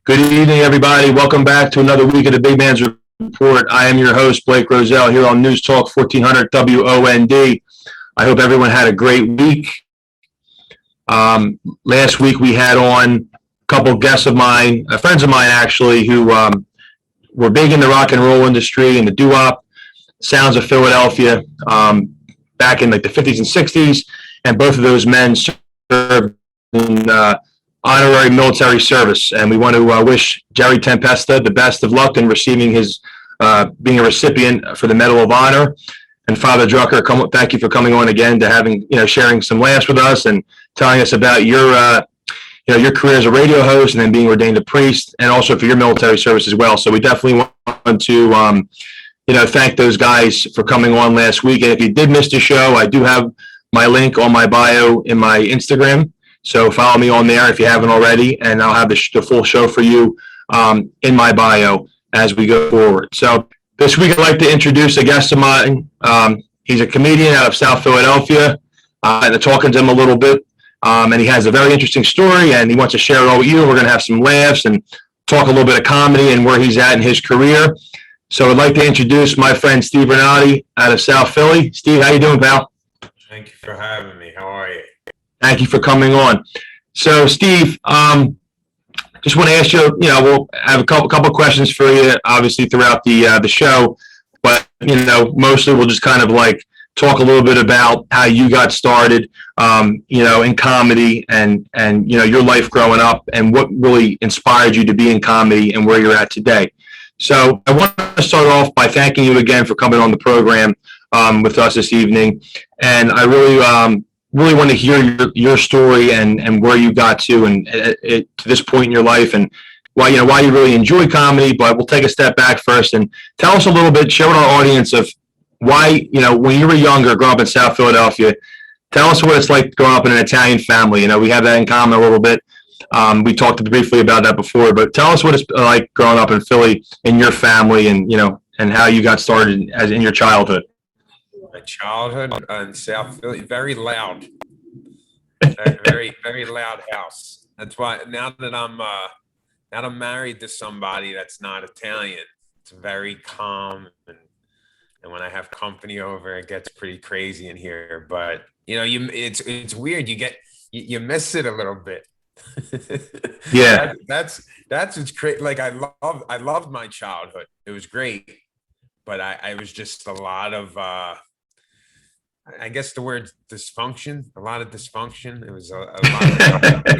Good evening, everybody. Welcome back to another week of the Big Man's Report. I am your host, Blake Roselle, here on News Talk 1400 WOND. I hope everyone had a great week. Last week we had on a couple guests of mine, friends of mine actually, who were big in the rock and roll industry and the doo-wop sounds of Philadelphia back in like the 50s and 60s. And both of those men served in honorary military service, and we want to wish Jerry Tempesta the best of luck in receiving his being a recipient for the Medal of Honor. And Father Drucker, thank you for coming on again to sharing some laughs with us and telling us about your career as a radio host and then being ordained a priest, and also for your military service as well. So we definitely want to thank those guys for coming on last week. And if you did miss the show, I do have my link on my bio in my Instagram. So follow me on there if you haven't already, and I'll have the full show for you in my bio as we go forward. So this week I'd like to introduce a guest of mine. He's a comedian out of South Philadelphia, and talking to him a little bit. And he has a very interesting story, and he wants to share it all with you. We're going to have some laughs and talk a little bit of comedy and where he's at in his career. So I'd like to introduce my friend Steve Rinaldi out of South Philly. Steve, how you doing, pal? Thank you for having me. How are you? Thank you for coming on. So, Steve, just want to ask you, we'll have a couple questions for you, obviously, throughout the show. But, mostly we'll just kind of like talk a little bit about how you got started, in comedy and your life growing up and what really inspired you to be in comedy and where you're at today. So I want to start off by thanking you again for coming on the program with us this evening. And I really want to hear your story and where you got to and to this point in your life and why you really enjoy comedy. But we'll take a step back first and tell us a little bit, share with our audience of why, when you were younger, growing up in South Philadelphia, tell us what it's like growing up in an Italian family. We have that in common a little bit. We talked briefly about that before, but tell us what it's like growing up in Philly in your family and how you got started as in your childhood. My childhood in South Philly, very loud, very, very loud house. That's why now that I'm married to somebody that's not Italian, it's very calm, and when I have company over, it gets pretty crazy in here. But it's weird. You miss it a little bit. Yeah, that's what's great. Like I loved my childhood. It was great, but I was just a lot of. I guess the word dysfunction, a lot of dysfunction. It was a lot of,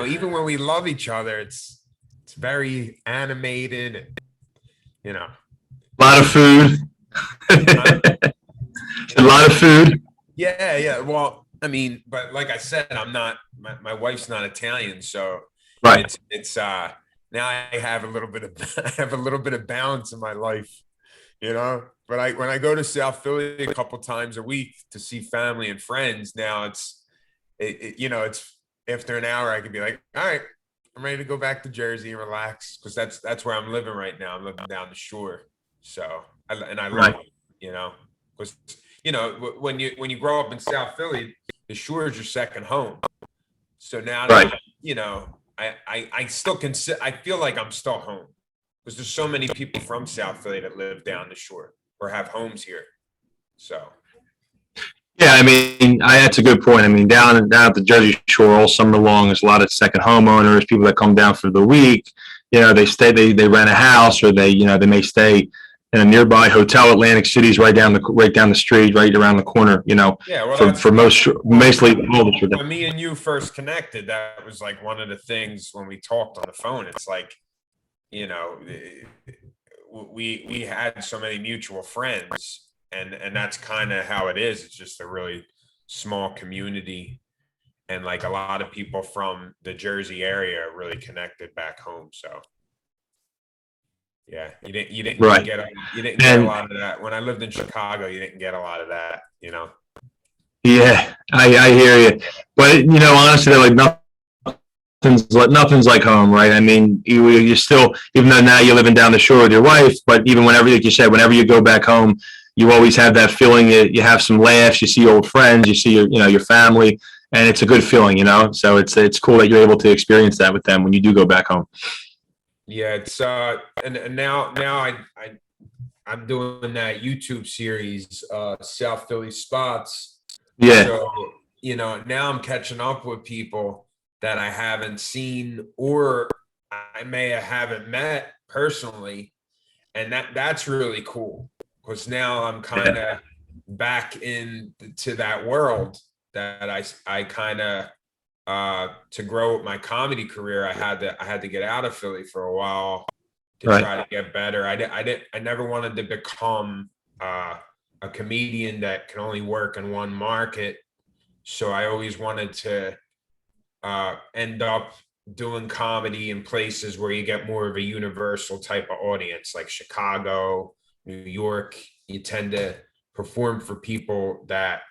even when we love each other, it's very animated, and, a lot of food, a lot of food. Yeah. Well, I mean, but like I said, I'm not, my wife's not Italian. So right. It's now I have a little bit of balance in my life, But when I go to South Philly a couple times a week to see family and friends, now it's after an hour I can be like, all right, I'm ready to go back to Jersey and relax, because that's where I'm living right now. I'm living down the shore, so I love it, because when you grow up in South Philly, the shore is your second home. So now that, I still I feel like I'm still home, because there's so many people from South Philly that live down the shore or have homes here. So. Yeah, I mean, that's a good point. I mean, down at the Jersey Shore all summer long, there's a lot of second homeowners, people that come down for the week. They stay, they rent a house, or they may stay in a nearby hotel. Atlantic City's right down the street, right around the corner. Yeah, well, for mostly all the. When me and you first connected, that was like one of the things when we talked on the phone. It's like, we had so many mutual friends, and that's kind of how it is. It's just a really small community, and like a lot of people from the Jersey area are really connected back home. So yeah, you didn't right. get a lot of that. When I lived in Chicago, you didn't get a lot of that, Yeah, I hear you, but honestly, like nothing's like home, right? I mean, you still, even though now you're living down the shore with your wife, but even whenever, like you said, whenever you go back home, you always have that feeling that you have some laughs, you see old friends, you see your family, and it's a good feeling, So it's cool that you're able to experience that with them when you do go back home. Yeah, it's and now I'm doing that YouTube series, South Philly Spots. Yeah, So, now I'm catching up with people that I haven't seen or I may haven't met personally. And that's really cool because now I'm kind yeah, of back into that world that I kind of to grow my comedy career. I had to get out of Philly for a while to right. try to get better. I never wanted to become uh, a comedian that can only work in one market. So I always wanted to end up doing comedy in places where you get more of a universal type of audience, like Chicago, New York. You tend to perform for people that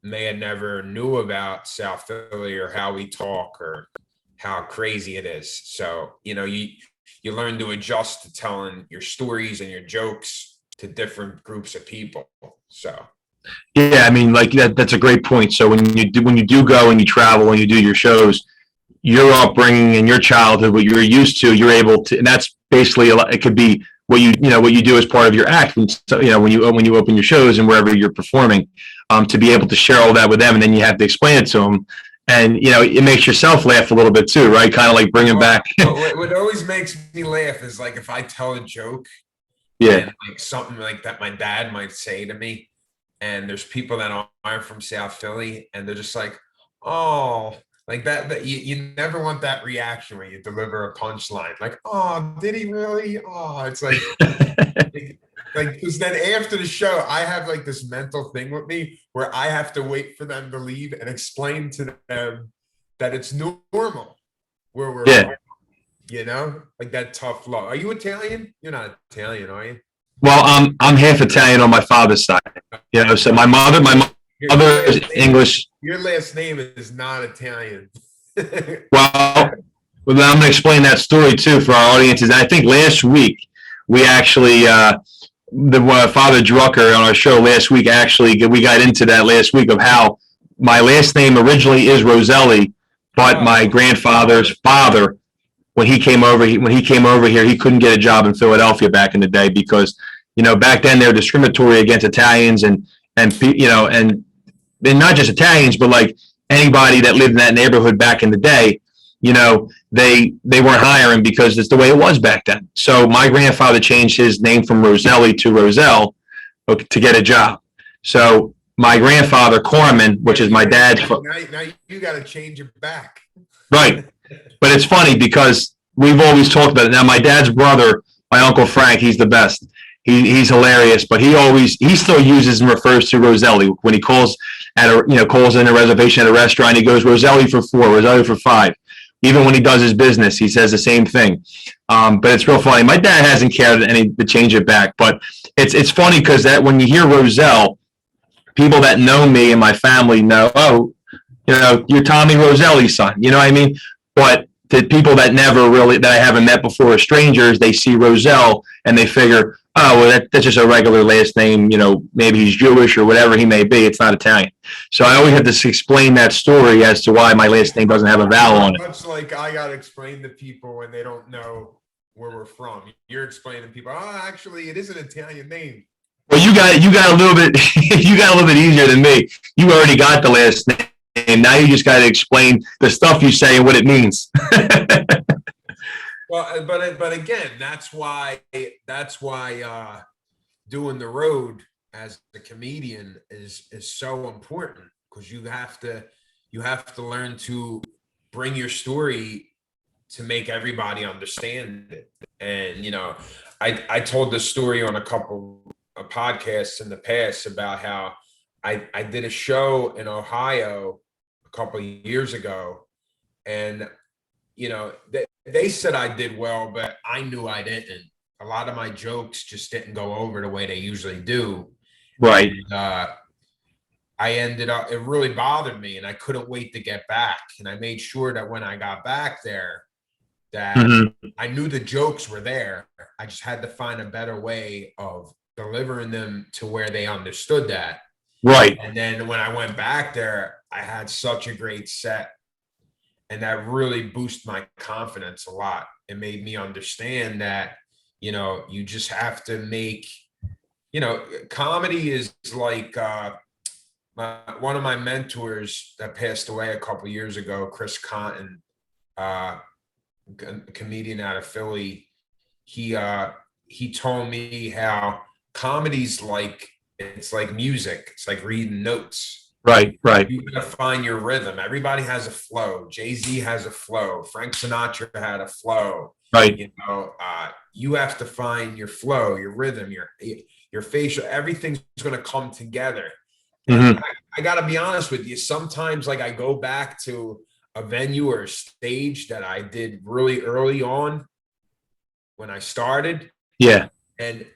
may have never knew about South Philly or how we talk or how crazy it is. So, you learn to adjust to telling your stories and your jokes to different groups of people. So, Yeah, I mean, like that's a great point. So when you do go and you travel and you do your shows, your upbringing and your childhood, what you're used to, you're able to, and that's basically it could be what you do as part of your act. And so, when you open your shows and wherever you're performing, to be able to share all that with them, and then you have to explain it to them, and it makes yourself laugh a little bit too, right? Kind of like bringing well, back. what always makes me laugh is like if I tell a joke Yeah, and like something like that my dad might say to me, and there's people that aren't from South Philly, and they're just like, "Oh," like that you never want that reaction when you deliver a punchline, like, "Oh, did he really?" Oh, it's like because then after the show, I have like this mental thing with me where I have to wait for them to leave and explain to them that it's normal where we're yeah. from, like that tough love. Are you Italian? You're not Italian, are you? Well, I'm half Italian on my father's side. So my mother Your is last name, English. your last name is not Italian. Well, well, I'm going to explain that story too for our audiences. I think last week we actually, the Father Drucker on our show last week, actually, we got into that last week of how my last name originally is Roselli, but my Oh, grandfather's father, when he came over here, he couldn't get a job in Philadelphia back in the day because, back then they were discriminatory against Italians and not just Italians, but like anybody that lived in that neighborhood back in the day, they weren't hiring because it's the way it was back then. So my grandfather changed his name from Roselli to Roselle to get a job. So my grandfather Corman, which is my dad's now you got to change it back. right, but it's funny because we've always talked about it. Now my dad's brother, my uncle Frank, he's the best. He's hilarious, but he still uses and refers to Roselli when he calls calls in a reservation at a restaurant. He goes Roselli for 4, Roselli for 5. Even when he does his business, he says the same thing. But it's real funny. My dad hasn't cared to change it back, but it's funny because that when you hear Roselle, people that know me and my family know, oh, you're Tommy Roselli's son. You know what I mean? But the people that I haven't met before are strangers, they see Roselle and they figure, oh, well, that's just a regular last name. Maybe he's Jewish or whatever he may be. It's not Italian. So I always have to explain that story as to why my last name doesn't have a vowel on it. Much like I got to explain to people when they don't know where we're from. You're explaining to people, oh, actually, it is an Italian name. Well, you got a little bit you got a little bit easier than me. You already got the last name. Now you just got to explain the stuff you say and what it means. Well, but again, that's why doing the road as a comedian is so important because you have to learn to bring your story to make everybody understand it. And I told this story on a couple of podcasts in the past about how I did a show in Ohio a couple of years ago, and they said I did well, but I knew I didn't. A lot of my jokes just didn't go over the way they usually do. Right. And I ended up, it really bothered me and I couldn't wait to get back. And I made sure that when I got back there, that I knew the jokes were there. I just had to find a better way of delivering them to where they understood that. Right. And then when I went back there, I had such a great set. And that really boosted my confidence a lot. it made me understand that, you just have to make, comedy is like, one of my mentors that passed away a couple years ago, Chris Cotton, a comedian out of Philly. He told me how comedy's like, it's like music. It's like reading notes. Right, right, You gotta find your rhythm. Everybody has a flow. Jay-Z has a flow. Frank Sinatra had a flow. right. You have to find your flow, your rhythm, your facial. Everything's going to come together. And Hmm. I got to be honest with you. Sometimes, like, I go back to a venue or a stage that I did really early on when I started, Yeah. and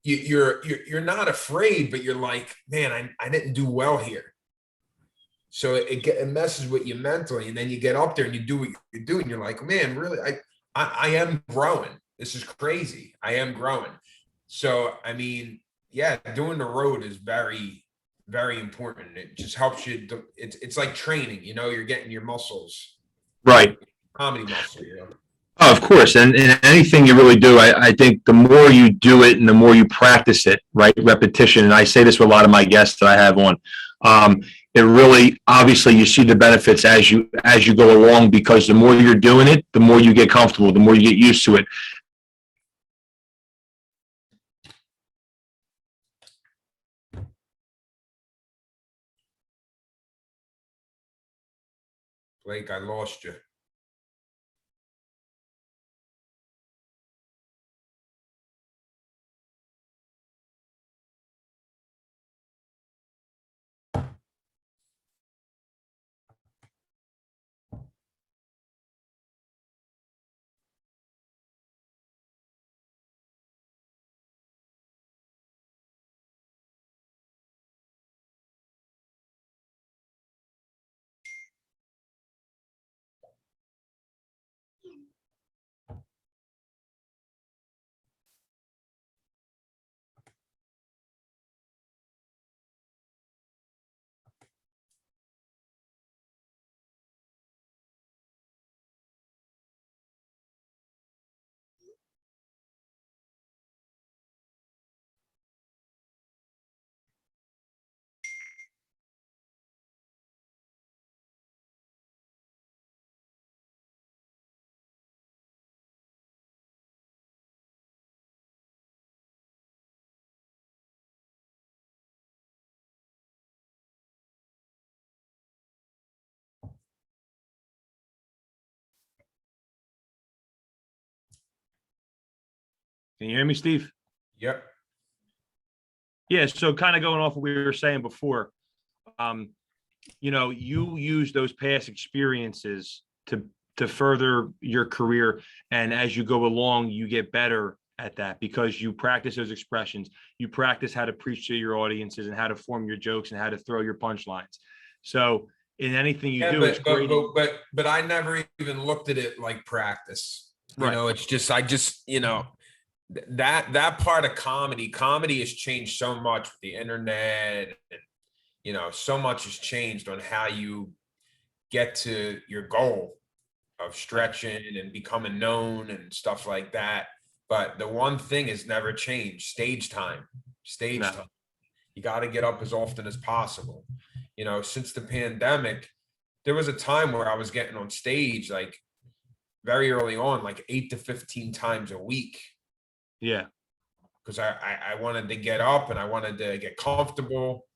you're not afraid, but you're like, man, I didn't do well here. So it messes with you mentally, and then you get up there and you do what you do, and you're like, man, really, I am growing. This is crazy. I am growing. So I mean, yeah, doing the road is very, very important. It just helps you. It's like training. You're getting your muscles, Right. comedy muscle. Oh, of course. And anything you really do, I think the more you do it and the more you practice it, right? Repetition. And I say this with a lot of my guests that I have on. It really, obviously, you see the benefits as you go along, because the more you're doing it, the more you get comfortable, the more you get used to it. Blake, I lost you. Can you hear me, Steve? Yep. Yeah. So kind of going off what we were saying before, um, you use those past experiences to further your career, and as you go along, you get better at that because you practice those expressions. You practice how to preach to your audiences and how to form your jokes and how to throw your punchlines. So in anything you Yeah, do, it's great. but I never even looked at it like practice. Right. It's just that part of comedy has changed so much with the internet, and so much has changed on how you get to your goal of stretching and becoming known and stuff like that. But the one thing has never changed: stage time. No. You got to get up as often as possible. Since the pandemic, there was a time where I was getting on stage like very early on, like 8 to 15 times a week, Yeah. because I wanted to get up and I wanted to get comfortable.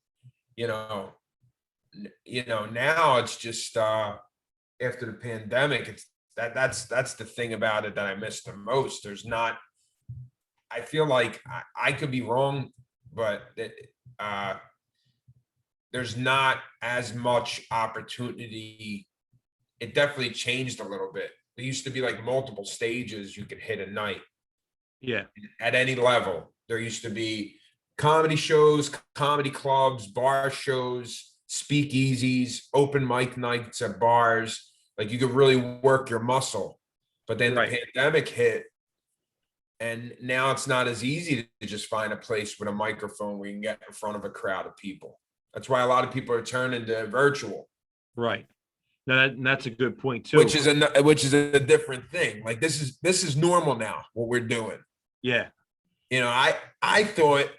You know, now it's just after the pandemic, it's that's the thing about it that I miss the most. I feel like I could be wrong, but uh, there's not as much opportunity. It definitely changed a little bit. There used to be like multiple stages you could hit a night. Yeah. At any level. There used to be comedy shows, comedy clubs, bar shows, speakeasies, open mic nights at bars. Like, you could really work your muscle. But then the pandemic hit, and now it's not as easy to just find a place with a microphone where you can get in front of a crowd of people. That's why a lot of people are turning to virtual. Right. No, that's a good point which too. is a different thing. Like this is normal now, what we're doing. Yeah. You know, I thought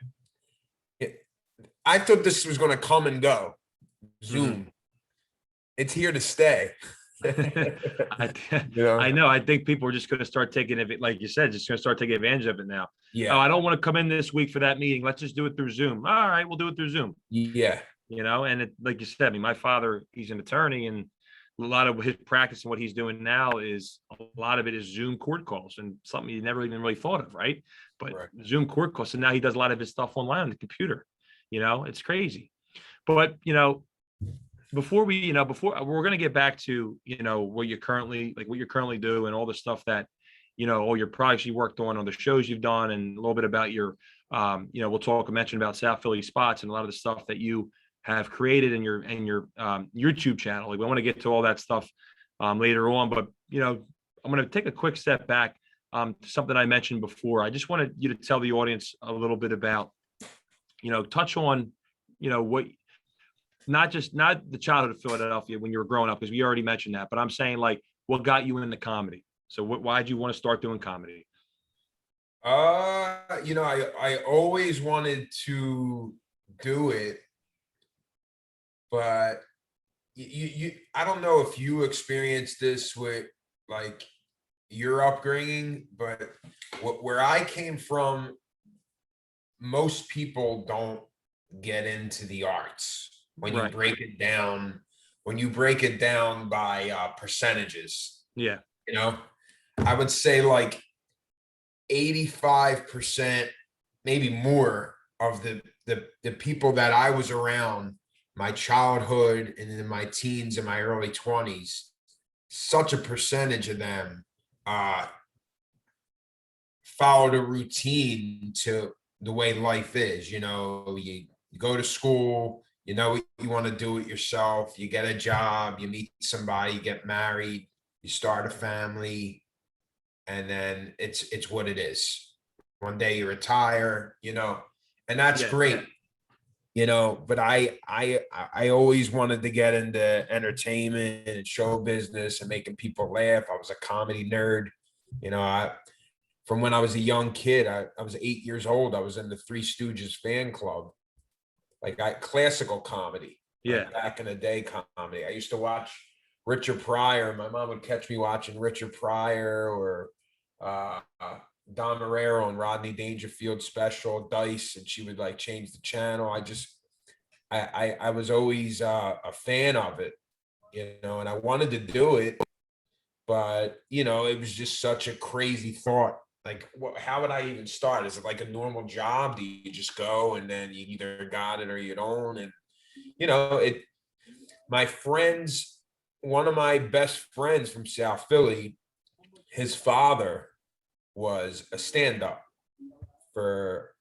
I thought this was going to come and go. Mhm. Zoom, it's here to stay. I, You know? I know. I think people are just going to start taking it, like you said, just going to start taking advantage of it now. Oh, Yeah, I don't want to come in this week for that meeting. Let's just do it through Zoom. All right, we'll do it through Zoom. yeah, And like you said, I mean, my father, he's an attorney, and a lot of his practice and what he's doing now is a lot of it is Zoom court calls and something you never even really thought of, right? But right. Zoom court calls, and now he does a lot of his stuff online on the computer. It's crazy. But before we're going to get back to what you're currently doing and all the stuff that all your projects you worked on the shows you've done, and a little bit about your we'll mention about South Philly spots and a lot of the stuff that you have created in your YouTube channel. Like, we want to get to all that stuff later on, but I'm going to take a quick step back to something I mentioned before. I just wanted you to tell the audience a little bit about touch on what, not the childhood of Philadelphia when you were growing up, because we already mentioned that, but I'm saying, like, what got you into comedy? So why'd you want to start doing comedy? I always wanted to do it, but I don't know if you experienced this with like your upbringing, but where I came from, most people don't get into the arts when you Right. break it down. When you break it down by percentages, Yeah. you know, I would say like 85%, maybe more of the people that I was around, my childhood and in my teens and my early 20s, such a percentage of them uh followed a routine to the way life is. You go to school, you know what you want to do it yourself, you get a job, you meet somebody, you get married, you start a family, and then it's what it is. One day you retire, and that's Yeah. great, but I always wanted to get into entertainment and show business and making people laugh. I was a comedy nerd. I From when I was a young kid, I was 8 years old. I was in the Three Stooges fan club, like classical comedy, Yeah. like back in the day comedy. I used to watch Richard Pryor. My mom would catch me watching Richard Pryor or Don Marrero and Rodney Dangerfield special, Dice, and she would like change the channel. I was always a fan of it, and I wanted to do it, but it was just such a crazy thought. Like, how would I even start? Is it like a normal job? Do you just go and then you either got it or you don't? And it. My friends, one of my best friends from South Philly, his father was a stand-up for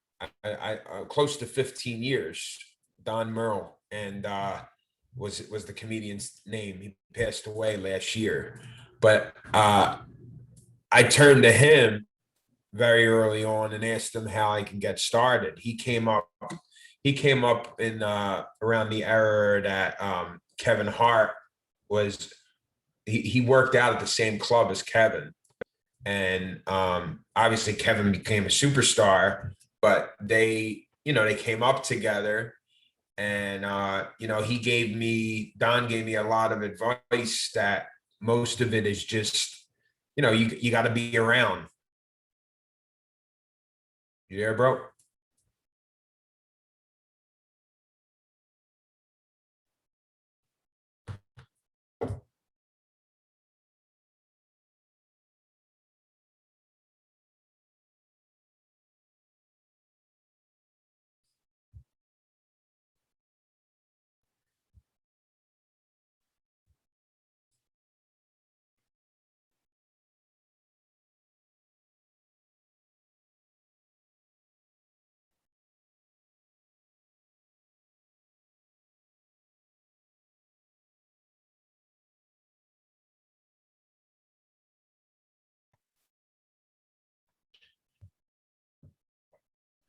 close to 15 years. Don Merle, and was the comedian's name. He passed away last year, but I turned to him very early on and asked him how I can get started. He came up in around the era that Kevin Hart was. He worked out at the same club as Kevin, and obviously Kevin became a superstar. But they came up together, and Don gave me a lot of advice that most of it is just you got to be around. You there, bro?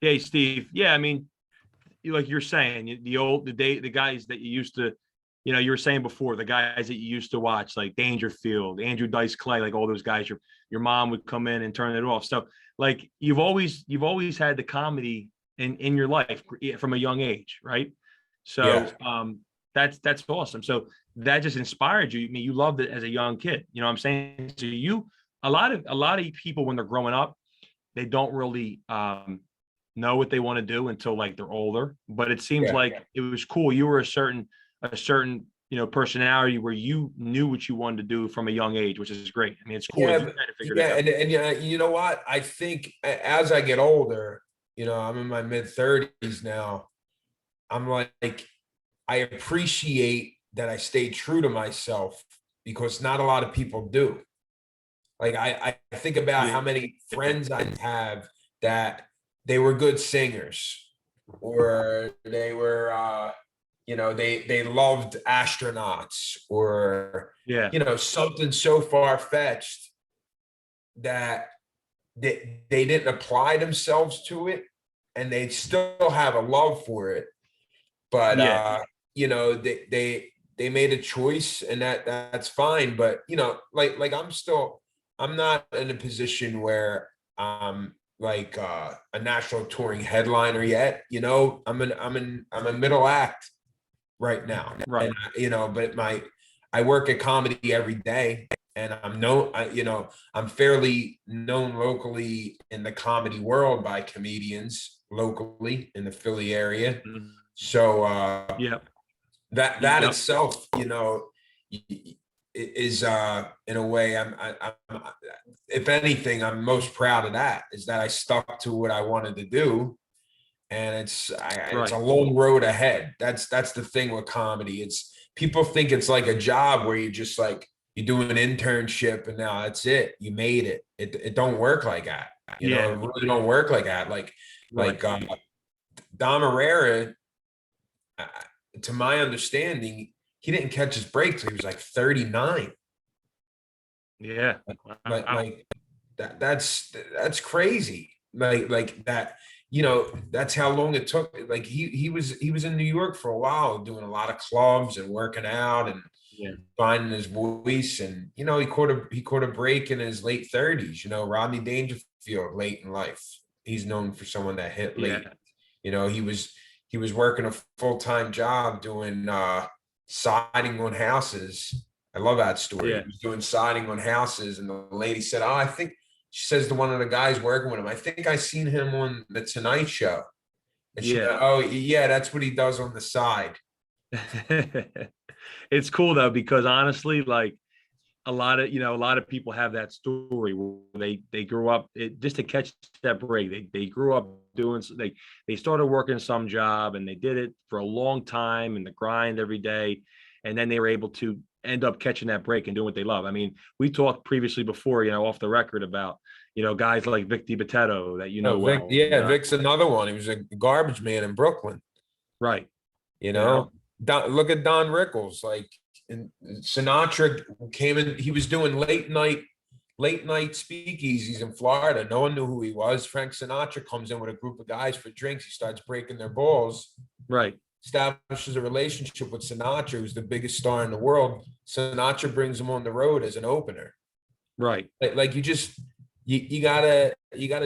Hey, Steve. Yeah, I mean, like you're saying, the guys that you used to you were saying before, the guys that you used to watch, like Dangerfield, Andrew Dice Clay, like all those guys, your mom would come in and turn it off. So like you've always had the comedy in your life from a young age, right? Yeah. So that's awesome. So that just inspired you. I mean, you loved it as a young kid. You know what I'm saying? So a lot of people when they're growing up, they don't really know what they want to do until like they're older. But it seems Yeah. like it was cool. You were a certain personality where you knew what you wanted to do from a young age, which is great. I mean, it's cool that Yeah, you kind of figured yeah, it out. and yeah, you know what? I think as I get older, I'm in my mid-30s now. I'm like, I appreciate that I stay true to myself because not a lot of people do. Like I think about how many friends I have that they were good singers, or they were they loved astronauts, or Yeah, something so far-fetched that they didn't apply themselves to it, and they still have a love for it, but yeah, they made a choice, and that's fine. But like I'm not in a position where I'm like a national touring headliner yet. I'm a middle act right now, and right. but I work at comedy every day, and I'm fairly known locally in the comedy world by comedians locally in the Philly area. Mhm. So Yep, that yep, itself, is in a way, I'm if anything, I'm most proud of that, is that I stuck to what I wanted to do. And it's a right. long road ahead. That's the thing with comedy. It's People think it's like a job where you just like you do an internship and now that's it. You made it. It don't work like that. Yeah, It really don't work like that. right. Like Dom Herrera, uh, to my understanding, he didn't catch his break till he was like 39. Yeah. Like Wow. like that's crazy. Like that, that's how long it took. Like he was in New York for a while doing a lot of clubs and working out and Yeah, finding his voice. And he caught a break in his late 30s. Rodney Dangerfield, late in life. He's known for someone that hit late. yeah, He was working a full-time job doing siding on houses. I love that story. yeah, He was doing siding on houses, and the lady said, "Oh, I think," she says to one of the guys working with him, "I think I seen him on the Tonight Show." And she yeah. went, "Oh, yeah, that's what he does on the side." It's cool though, because honestly, like a lot of people have that story where they grew up just to catch that break. They grew up doing they started working some job and they did it for a long time and the grind every day, and then they were able to end up catching that break and doing what they love. I mean, we talked previously before, off the record about guys like Vic DiBitetto that Oh, Vic, well. yeah, Vic's another one. He was a garbage man in Brooklyn. Right. You You know. know, look at Don Rickles. Like, and Sinatra came in. He was doing late night speakeasies in Florida. No one knew who he was. Frank Sinatra comes in with a group of guys for drinks. He starts breaking their balls. Right. Establishes a relationship with Sinatra, who's the biggest star in the world. Sinatra brings him on the road as an opener. Right. Like you gotta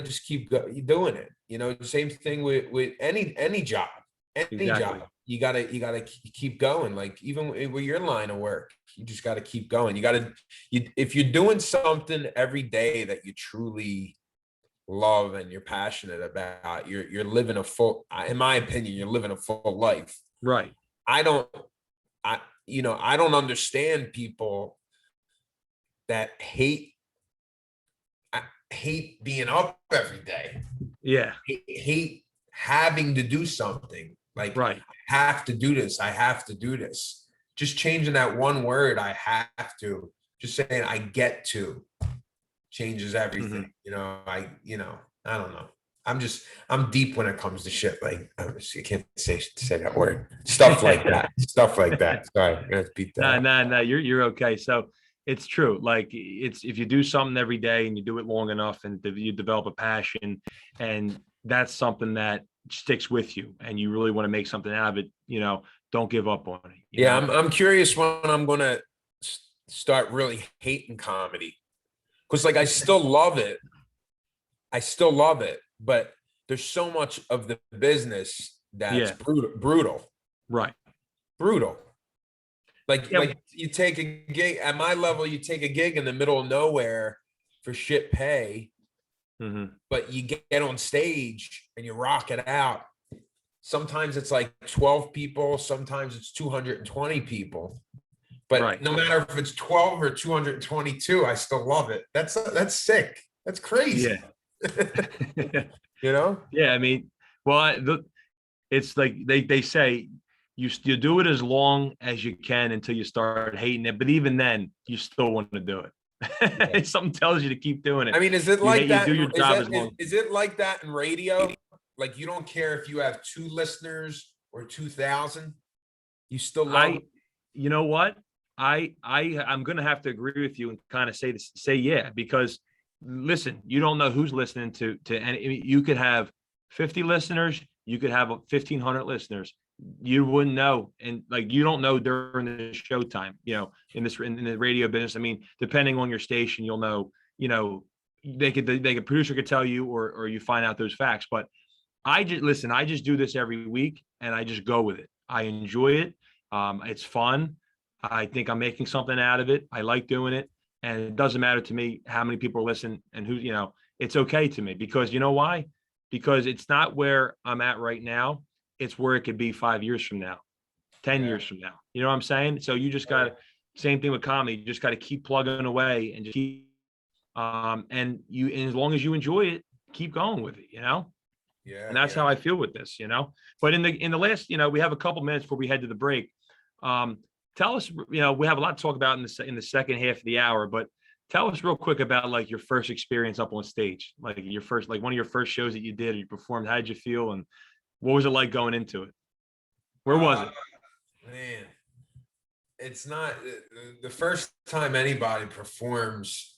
just keep doing it. Same thing with any job. Any Exactly. job, you gotta keep going. Like, even with your line of work, you just gotta keep going. If you're doing something every day that you truly love and you're passionate about, you're living a full, in my opinion, you're living a full life. Right. I don't, I don't understand people that hate being up every day. Yeah. Hate having to do something. Like, Right. I have to do this. I have to do this. Just changing that one word, I have to, just saying I get to, changes everything. Mhm. I don't know. I'm deep when it comes to shit. Like, I can't say that word. Stuff like that. Stuff like that. Sorry, I'm gonna beat No, that. no, no, you're okay. So it's true. Like it's if you do something every day and you do it long enough and you develop a passion, and that's something that sticks with you and you really want to make something out of it, don't give up on it. Yeah, I'm curious when I'm gonna start really hating comedy, because like I still love it. I still love it, but there's so much of the business that's Yeah. brutal, Right. brutal. Like Yeah. you take a gig at my level, you take a gig in the middle of nowhere for shit pay, but you get on stage and you rock it out. Sometimes it's like 12 people, sometimes it's 220 people. But Right. no matter if it's 12 or 222, I still love it. That's sick. That's crazy. Yeah. You know? Yeah. I mean, well, it's like they say you do it as long as you can until you start hating it. But even then, you still want to do it. Yeah. Something tells you to keep doing it. I mean, is it like that? You do your job as long. Is it like that in radio? Like you don't care if you have 2 listeners or 2,000, you still love it? You know what? I'm gonna have to agree with you and kind of say yeah, because listen, you don't know who's listening to any. You could have 50 listeners, you could have 1,500 listeners. You wouldn't know, and like you don't know during the showtime. In the radio business, I mean, depending on your station, you'll know. They could producer could tell you, or you find out those facts. But I just do this every week, and I just go with it. I enjoy it. It's fun. I think I'm making something out of it. I like doing it. And it doesn't matter to me how many people listen and who, it's okay to me, because you know why? Because it's not where I'm at right now. It's where it could be 5 years from now, 10 years from now. You know what I'm saying? So you just got same thing with comedy. You just got to keep plugging away and just keep, and as long as you enjoy it, keep going with it, Yeah. And that's how I feel with this, But in the last, we have a couple minutes before we head to the break. Tell us, we have a lot to talk about in the second half of the hour, but tell us real quick about like your first experience up on stage, like one of your first shows that you did or you performed. How did you feel, and what was it like going into it? Where was it? Man, it's not the first time anybody performs.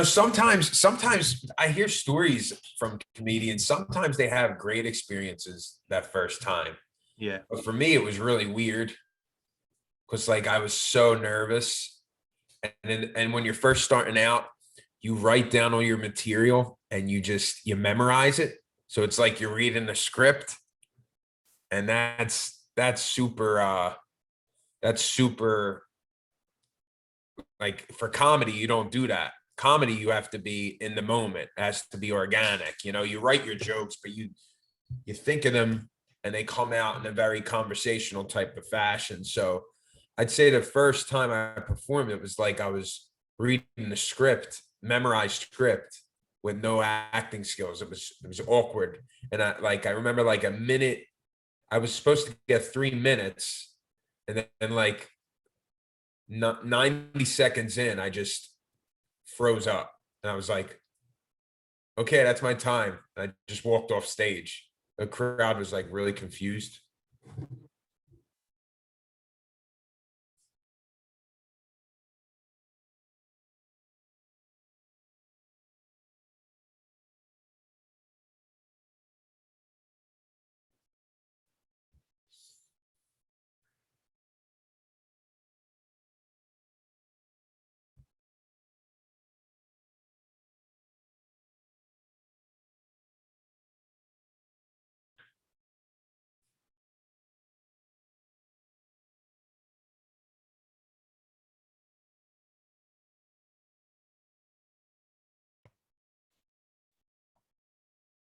Sometimes I hear stories from comedians. Sometimes they have great experiences that first time. Yeah. But for me, it was really weird, because like I was so nervous. And when you're first starting out, you write down all your material and you memorize it. So it's like you're reading the script, and that's super like for comedy, you don't do that. Comedy, you have to be in the moment. It has to be organic. You write your jokes, but you think of them and they come out in a very conversational type of fashion. So I'd say the first time I performed, it was like I was reading the script, memorized script with no acting skills. It was awkward. And I remember like a minute, I was supposed to get 3 minutes, and then like 90 seconds in, I just froze up. And I was like, okay, that's my time. And I just walked off stage. The crowd was like really confused.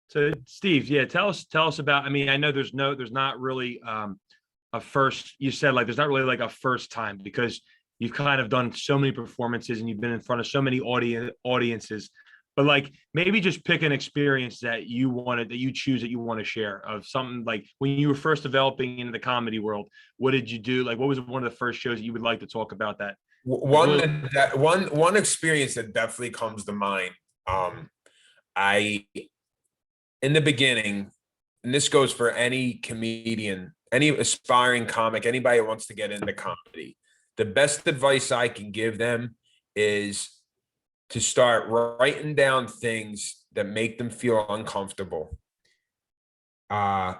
So Steve, yeah, tell us about, I mean, I know there's not really a first, you said like, there's not really like a first time, because you've kind of done so many performances and you've been in front of so many audiences, but like maybe just pick an experience that you choose that you want to share, of something like when you were first developing into the comedy world. What did you do? Like, what was one of the first shows that you would like to talk about that? One experience that definitely comes to mind. I in the beginning, and this goes for any comedian, any aspiring comic, anybody who wants to get into comedy, the best advice I can give them is to start writing down things that make them feel uncomfortable. Uh,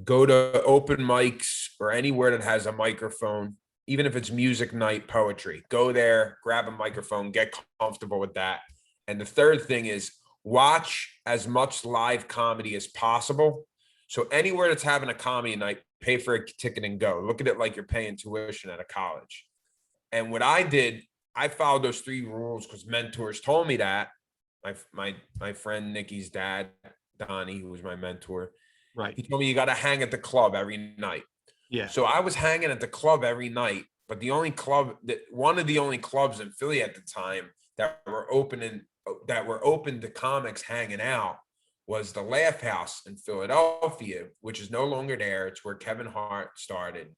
go to open mics or anywhere that has a microphone, even if it's music night, poetry. Go there, grab a microphone, get comfortable with that. And the third thing is watch as much live comedy as possible. So anywhere that's having a comedy night, pay for a ticket and go. Look at it like you're paying tuition at a college. And what I did, I followed those 3 rules because mentors told me that. My friend Nikki's dad, Donnie, who was my mentor, Right. he told me you got to hang at the club every night. Yeah. So I was hanging at the club every night, but one of the only clubs in Philly at the time that were open to comics hanging out was the Laugh House in Philadelphia, which is no longer there. It's where Kevin Hart started,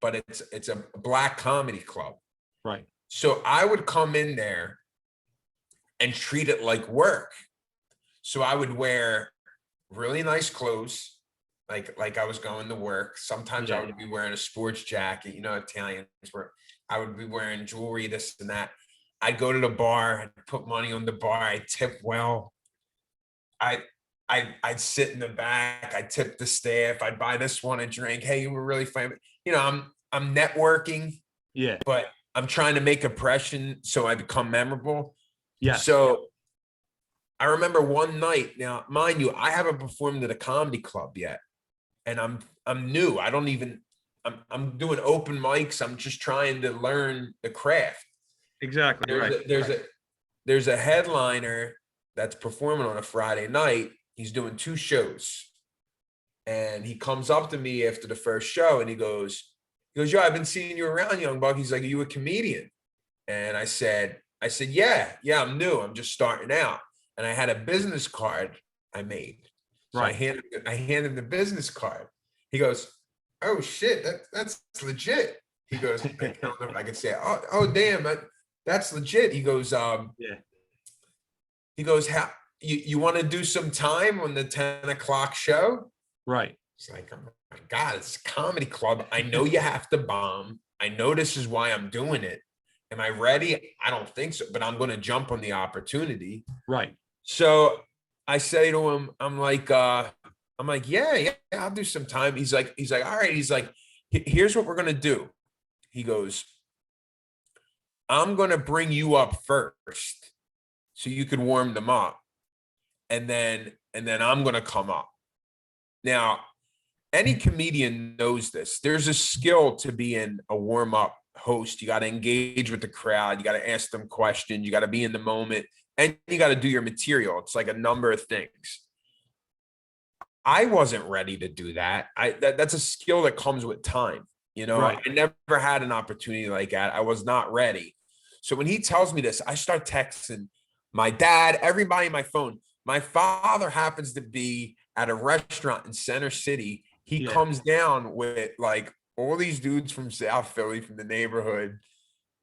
but it's a black comedy club. Right. So I would come in there and treat it like work. So I would wear really nice clothes, like I was going to work. Sometimes I would be wearing a sports jacket, Italians were. I would be wearing jewelry, this and that. I'd go to the bar, I'd put money on the bar, I'd tip well. I'd sit in the back, I'd tip the staff, I'd buy this one a drink. Hey, you were really funny. I'm networking, but I'm trying to make impression so I become memorable. Yeah. So I remember one night, now mind you, I haven't performed at a comedy club yet. And I'm new. I'm doing open mics. I'm just trying to learn the craft. Exactly. There's a headliner that's performing on a Friday night. He's doing 2 shows. And he comes up to me after the first show and he goes, yo, I've been seeing you around, young buck. He's like, are you a comedian? And I said, yeah, I'm new. I'm just starting out. And I had a business card I made. So I handed him the business card. He goes, oh shit, that's legit. He goes, I don't know if I can say, oh damn, that's legit. He goes, He goes, how you want to do some time on the 10 o'clock show? Right. It's like, oh my God, it's a comedy club. I know you have to bomb. I know this is why I'm doing it. Am I ready? I don't think so, but I'm going to jump on the opportunity. Right. So I say to him, I'm like, yeah, I'll do some time. He's like, all right. He's like, here's what we're going to do. He goes, I'm going to bring you up first so you can warm them up. And then I'm going to come up. Now, any comedian knows this. There's a skill to being a warm-up host. You got to engage with the crowd. You got to ask them questions. You got to be in the moment. And you got to do your material. It's like a number of things. I wasn't ready to do that. That's a skill that comes with time. Right. I never had an opportunity like that. I was not ready. So when he tells me this, I start texting my dad, everybody on my phone. My father happens to be at a restaurant in Center City. He comes down with like all these dudes from South Philly, from the neighborhood,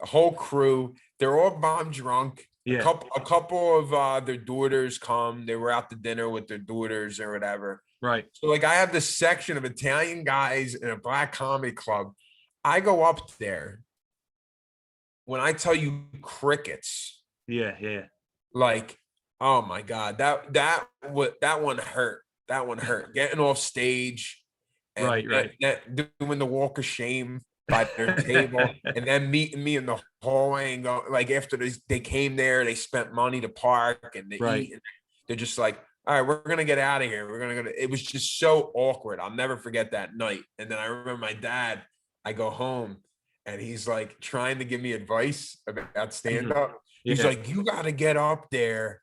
a whole crew. They're all bomb drunk. A couple of their daughters come. They were out to dinner with their daughters or whatever. Right. So like I have this section of Italian guys in a black comedy club. I go up there. When I tell you crickets. Yeah. Like, oh my God, that one hurt. That one hurt. Getting off stage. And Right. Doing the walk of shame by their table and then meeting me in the hallway and go like after they came there, they spent money to park and they eat. And they're just like, all right, we're gonna get out of here. We're gonna go. It was just so awkward. I'll never forget that night. And then I remember my dad. I go home and he's like trying to give me advice about stand up. He's like, you got to get up there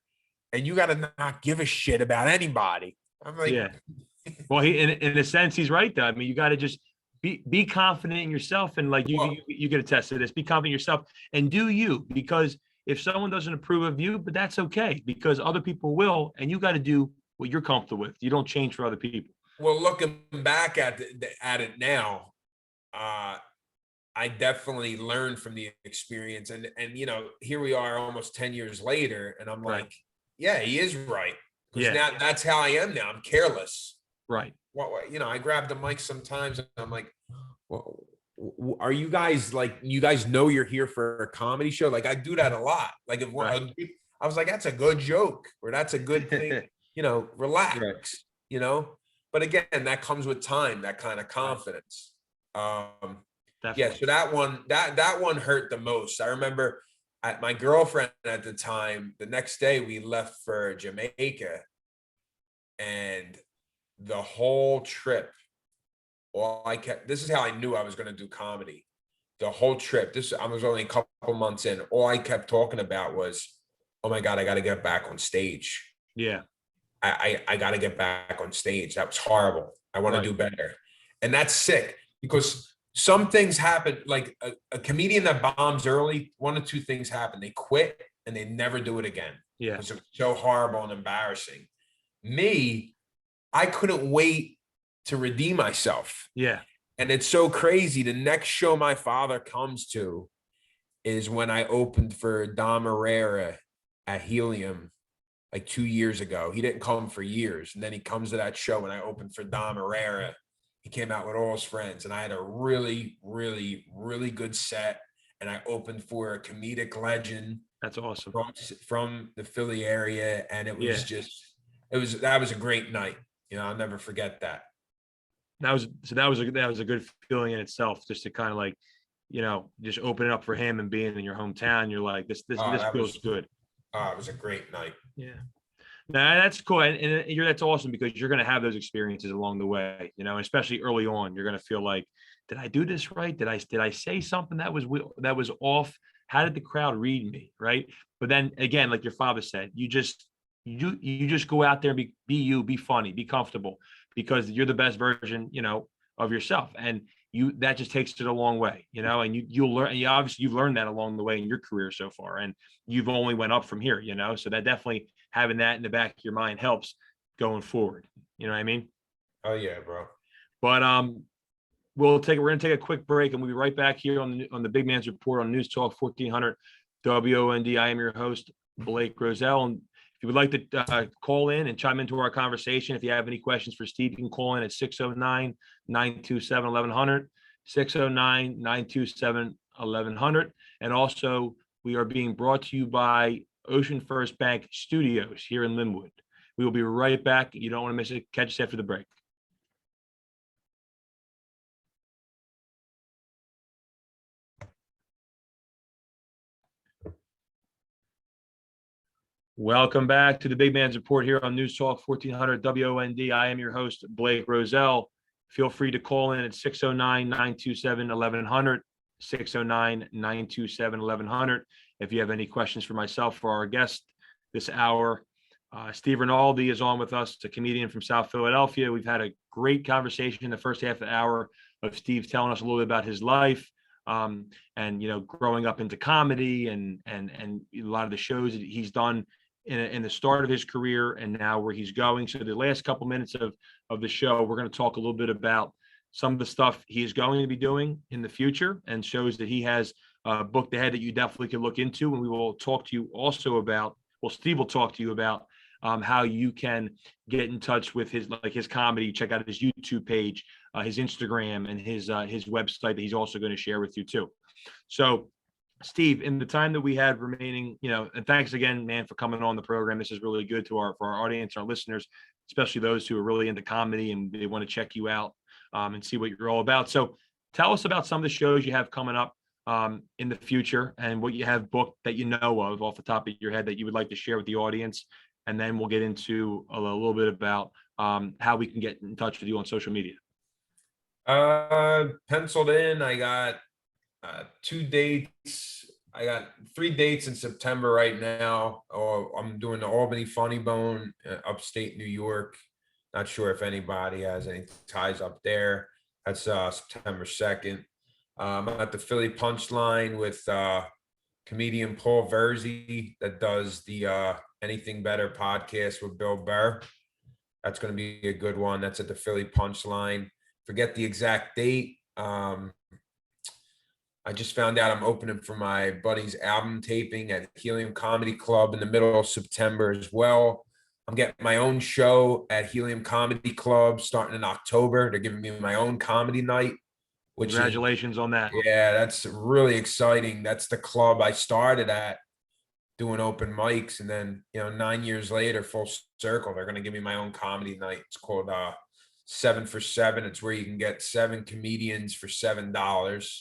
and you got to not give a shit about anybody. I'm like, Well, in a sense, he's right though. I mean, you got to just be confident in yourself, and like you get a test of this. Be confident in yourself and do you, because if someone doesn't approve of you, but that's okay because other people will, and you got to do what you're comfortable with. You don't change for other people. Well, looking back at it now, I definitely learned from the experience, and here we are almost 10 years later, and I'm like, yeah, he is right. Because now that's how I am now. I'm careless. Right. Well, I grab the mic sometimes and I'm like, well, are you guys like, you guys know you're here for a comedy show? Like I do that a lot. Like if I was like, that's a good joke or that's a good thing, relax, but again, that comes with time, that kind of confidence. Yeah, Definitely. so that one hurt the most. I remember my girlfriend at the time, the next day we left for Jamaica, and the whole trip, this is how I knew I was going to do comedy. The whole trip, I was only a couple months in. All I kept talking about was, oh my God, I got to get back on stage. Yeah. I got to get back on stage. That was horrible. I want to do better. And that's sick, because some things happen, like a comedian that bombs early, one or two things happen. They quit and they never do it again. Yeah. Because it was so horrible and embarrassing. Me, I couldn't wait to redeem myself. Yeah. And it's so crazy. The next show my father comes to is when I opened for Dom Herrera at Helium like 2 years ago. He didn't come for years. And then he comes to that show and I opened for Dom Herrera. He came out with all his friends, and I had a really, really, really good set. And I opened for a comedic legend. That's awesome. From the Philly area. And it was that was a great night. I'll never forget that. That was a good feeling in itself, just to kind of like, just open it up for him and being in your hometown. You're like, this feels good. It was a great night. Yeah. No, that's cool. And that's awesome, because you're going to have those experiences along the way, especially early on. You're going to feel like, did I do this right? Did I say something that was off? How did the crowd read me? Right. But then again, like your father said, you just go out there and be you, be funny, be comfortable, because you're the best version, of yourself. And that just takes it a long way, and you'll learn. And obviously you've learned that along the way in your career so far, and you've only went up from here, so that definitely, having that in the back of your mind helps going forward. You know what I mean? Oh yeah, bro. But we're going to take a quick break, and we'll be right back here on the Big Man's Report on News Talk 1400 WOND. I am your host, Blake Roselle. And if you would like to call in and chime into our conversation, if you have any questions for Steve, you can call in at 609-927-1100, 609-927-1100. And also, we are being brought to you by Ocean First Bank Studios here in Linwood. We will be right back. You don't want to miss it. Catch us after the break. Welcome back to the Big Man's Report here on News Talk 1400 WOND. I am your host, Blake Roselle. Feel free to call in at 609-927-1100, 609-927-1100. If you have any questions for myself or our guest this hour, Steve Rinaldi is on with us, a comedian from South Philadelphia. We've had a great conversation in the first half of the hour of Steve telling us a little bit about his life, and growing up into comedy and a lot of the shows that he's done in the start of his career and now where he's going. So the last couple minutes of the show, we're going to talk a little bit about some of the stuff he's going to be doing in the future, and shows that he has booked ahead that you definitely can look into. And we will talk to you also about, Steve will talk to you about how you can get in touch with his comedy. Check out his YouTube page, his Instagram, and his website that he's also going to share with you too. So Steve, in the time that we had remaining, and thanks again, man, for coming on the program. This is really good for our audience, our listeners, especially those who are really into comedy and they want to check you out and see what you're all about. So tell us about some of the shows you have coming up in the future, and what you have booked that you know of off the top of your head that you would like to share with the audience. And then we'll get into a little bit about how we can get in touch with you on social media. Penciled in. I got 2 dates. I got 3 dates in September right now. I'm doing the Albany Funny Bone, upstate New York. Not sure if anybody has any ties up there. That's September 2nd. I'm at the Philly Punchline with comedian Paul Verzi that does the Anything Better podcast with Bill Burr. That's going to be a good one. That's at the Philly Punchline. Forget the exact date. I just found out I'm opening for my buddy's album taping at Helium Comedy Club in the middle of September as well. I'm getting my own show at Helium Comedy Club starting in October. They're giving me my own comedy night. Congratulations on that. Yeah, that's really exciting. That's the club I started at doing open mics. And then, 9 years later, full circle, they're going to give me my own comedy night. It's 7 for 7. It's where you can get 7 comedians for $7.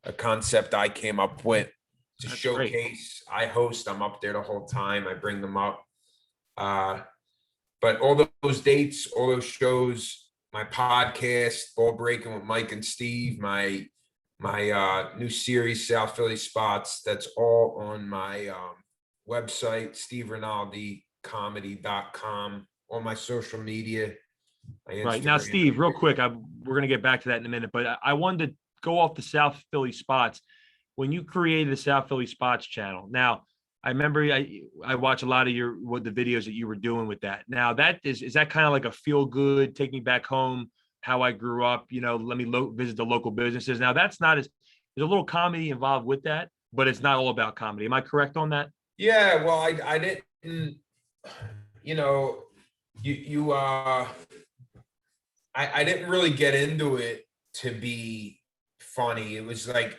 A concept I came up with to That's great. showcase. I host. I'm up there the whole time. I bring them up. But all those dates, all those shows, my podcast, Ball Breaking with Mike and Steve, my new series, South Philly Spots, that's all on my website, SteveRinaldiComedy.com, on my social media. Right. Now, Steve, real quick, we're going to get back to that in a minute, but I wanted to go off the South Philly Spots. When you created the South Philly Spots channel, now I remember I watch a lot of the videos that you were doing with that. Now that is that kind of like a feel good, take me back home, how I grew up, let me visit the local businesses. Now that's not there's a little comedy involved with that, but it's not all about comedy. Am I correct on that? Yeah, well, I didn't, I didn't really get into it to be funny. It was like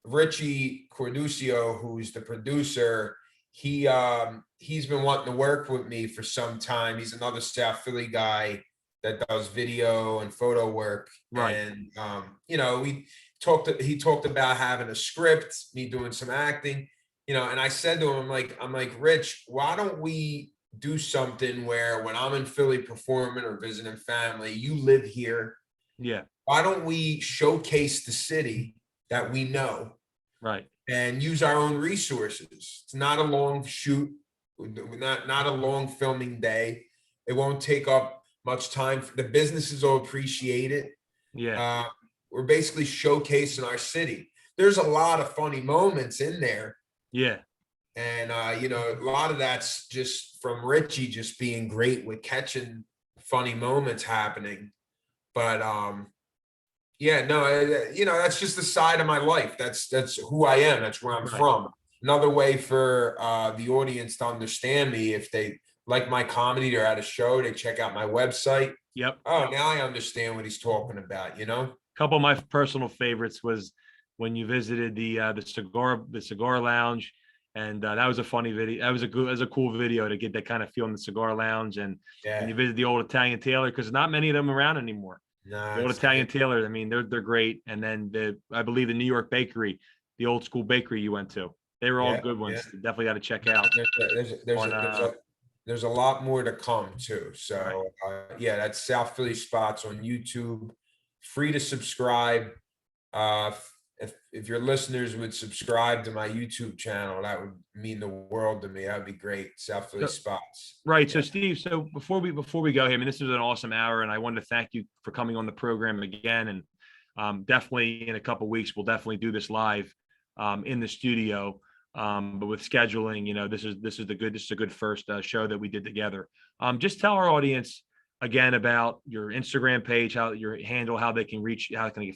Richie Corducio, who's the producer, he's been wanting to work with me for some time. He's another South Philly guy that does video and photo work. Right. And he talked about having a script, me doing some acting, and I said to him, I'm like, Rich, why don't we do something where when I'm in Philly performing or visiting family, you live here. Yeah. Why don't we showcase the city that we know, right, and use our own resources? It's not a long shoot, not a long filming day. It won't take up much time. The businesses will appreciate it. Yeah. We're basically showcasing our city. There's a lot of funny moments in there. Yeah. And a lot of that's just from Richie just being great with catching funny moments happening. But that's just the side of my life. That's who I am. That's where I'm from. Another way for the audience to understand me, if they like my comedy, they're at a show, they check out my website. Yep. Oh, now I understand what he's talking about, A couple of my personal favorites was when you visited the cigar lounge. And that was a funny video. That was a cool video to get that kind of feel in the cigar lounge. And when you visit the old Italian tailor, because not many of them around anymore. The old Italian tailor, I mean, they're great. And then I believe the New York bakery, the old school bakery you went to, they were all good ones. Yeah. Definitely got to check out. There's a lot more to come too. So that's South Philly Spots on YouTube. Free to subscribe. If your listeners would subscribe to my YouTube channel, that would mean the world to me. That'd be great. South Philly Spots. Right. So Steve, before we go here, I mean, this was an awesome hour, and I wanted to thank you for coming on the program again. And definitely in a couple of weeks, we'll definitely do this live in the studio. But with scheduling, this is a good first show that we did together. Just tell our audience again about your Instagram page, how your handle, how they can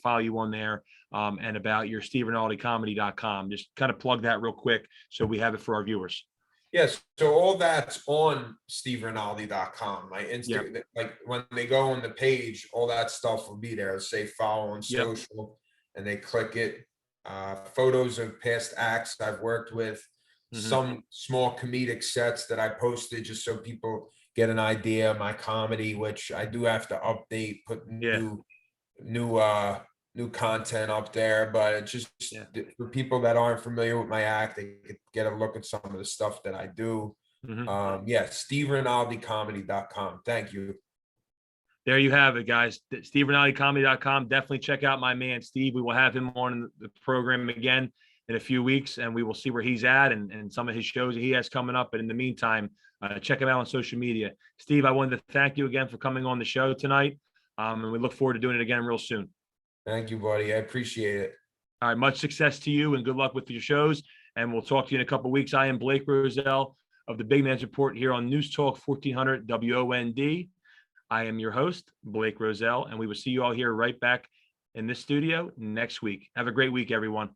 follow you on there, and about your SteveRinaldiComedy.com. Just kind of plug that real quick so we have it for our viewers. Yes. So all that's on SteveRinaldi.com. My Instagram, like when they go on the page, all that stuff will be there. It'll say follow on social, and they click it. Photos of past acts I've worked with, some small comedic sets that I posted just so people get an idea of my comedy, which I do have to update, put new content up there. But it's just for people that aren't familiar with my act, they could get a look at some of the stuff that I do. SteveRinaldiComedy.com. Thank you. There you have it, guys. SteveRinaldiComedy.com. Definitely check out my man, Steve. We will have him on the program again in a few weeks, and we will see where he's at and some of his shows that he has coming up. But in the meantime, check him out on social media. Steve, I wanted to thank you again for coming on the show tonight, and we look forward to doing it again real soon. Thank you, buddy. I appreciate it. All right, much success to you, and good luck with your shows, and we'll talk to you in a couple of weeks. I am Blake Roselle of the Big Man's Report here on News Talk 1400 WOND. I am your host, Blake Roselle, and we will see you all here right back in this studio next week. Have a great week, everyone.